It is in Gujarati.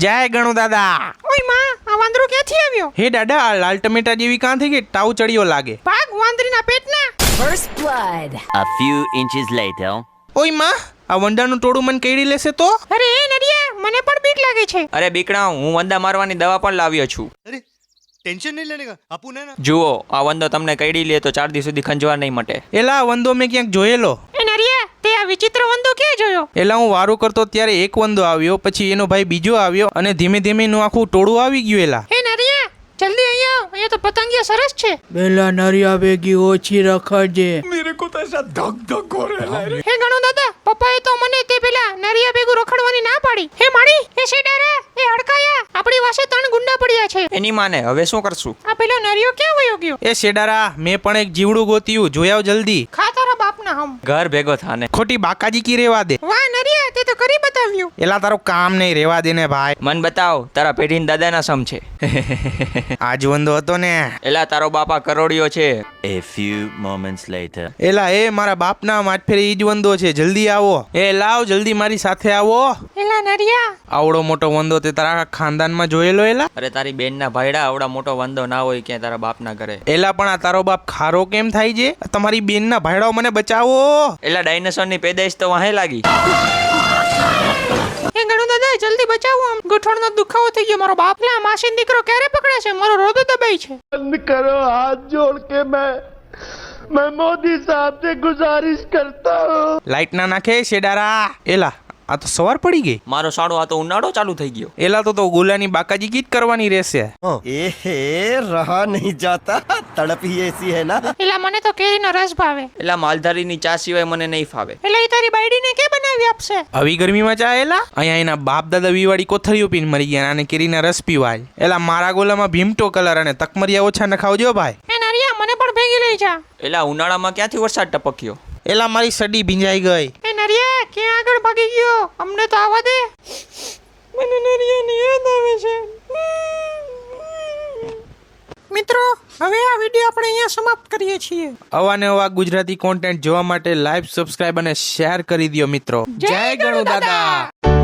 જય ગણુ દાદા. ઓય માં, આ વાંદરો ક્યાંથી આવ્યો? હે દાદા, આ લાલ ટમેટા જેવી કાં થઈ ગઈ? તાવ ચડ્યો લાગે. ભાગ વાંદરીના પેટના. First blood. A few inches later. ઓય માં, આ વંડાનું ટોળું મને કેડી લેશે તો? અરે એ નરિયા, મને પણ બીક લાગે છે. અરે બીકણા, હું વંદા મારવાની દવા પણ લાવ્યો છું. अरे टेंशन नहीं लेने का आपू ने ना જુઓ, આ વંદો તમને કઈડી લે તો 4 દિવસ સુધી ખંજવા નહીં મટે. એલા આ વંદો મેં ક્યાંક જોયેલો. એ નરિયા, તે આ વિચિત્ર વંદો ક્યાં જોયો? એલા હું વારું કરતો ત્યારે એક વંદો આવ્યો, પછી એનો ભાઈ બીજો આવ્યો અને ધીમે ધીમે એનું આખું ટોળું આવી ગયું. એલા એ નરિયા, જલ્દી અહીંયા આવ. અહીંયા તો પતંગિયા સરસ છે. પેલા નરિયા ભેગી ઓછી રખડજે. હે ગણુ દાદા, પપ્પાએ તો મને તે પેલા નરિયા ભેગું રખડવાની ના પાડી. હે માણી, એ શેડારા, એ હડકાયા, આપણી વાસે 3 ગુંડા પડ્યા છે. એની માને હવે શું કરશું? આ પેલો નરિયો ક્યાં વયો ગયો? એ શેડારા, મેં પણ એક જીવડું ગોત્યું, જોઈ આવ જલ્દી. ખા તારા બાપના હમ. ઘર ભેગો થાને. ખોટી બાકાજી કી રેવા દે. વાહ નરિયા, તે તો કરી બતાવ્યું. એલા તારું કામ નહીં, રેવા દે ને ભાઈ. મન બતાવ, તારા પેઢીના દાદાના સમ છે. આજ વંદો હતો ને. એલા તારો બાપા કરોડિયો છે. A few moments later. એલા એ મારા બાપના માઠફેરે ઈ જ વંદો છે, જલ્દી આવો. એ લાવ જલ્દી મારી સાથે આવો. એલા નરિયા, આવડો મોટો વંદો તે તારા આખા ખાનદાનમાં જોયેલો? એલા અરે તારી બેનના ભાઈડા આવડા મોટો વંદો ના હોય ક્યાં તારા બાપના ઘરે. એલા પણ આ તારો બાપ ખારો કેમ થાય છે? તમારી બેનના ભાઈડાઓ મને બચાવો. એલા ડાયનાસોરની પેદાઈશ તો વાહે લાગી. એ ગણુ દાદા, જલ્દી બચાવો. આમ ગોઠણનો દુખાવો થઈ ગયો. મારો બાપ લા માસીન દીકરો ક્યારે પકડે છે? મારો રોદો દબાઈ છે. बंद करो, हाथ जोड़ के मैं मोदी साहब से गुजारिश करता हूँ. લાઈટ ના નાખે શેડારા. એલા આ તો સવાર પડી ગઈ. મારો સાડો આ તો ઉનાળો ચાલુ થઈ ગયો. એલા તો ગોલાની બાકાજી કીટ કરવાની રહેશે. ए रहा नहीं जाता तड़प ही ऐसी है ना એલા મને તો કેરીનો રસ ભાવે. એલા માલધારીની ચા સિવાય મને નહીં ફાવે. એલા એ તારી બાયડીને કે બનાવી આપશે? આવી ગરમીમાં ચા? એલા અહીંયા એના બાપ દાદા વીવાળી કોથળીઓ પીને મરી ગયા અને કેરીના રસ પીવાય. એલા મારા ગોલામાં ભીમટો કલર અને તકમરિયા ઓછા નખાવજો ભાઈ. એ નરિયા, મને પણ ભેગી લઈ જા. એલા ઉનાળામાં ક્યાંથી વરસાદ ટપક્યો? એલા મારી સડી ભીંજાઈ ગઈ. એ નરિયા, ક્યાં આગળ ભાગી ગયો? અમને તો આવવા દે. મને નરિયાની યાદ આવે છે. મિત્રો, હવે આ વિડીયો આપણે અહીંયા સમાપ્ત કરીએ છીએ. અવાનવા ગુજરાતી કોન્ટેન્ટ જોવા માટે લાઈક, સબસ્ક્રાઇબ અને શેર કરી દો મિત્રો. જય ગણુ દાદા.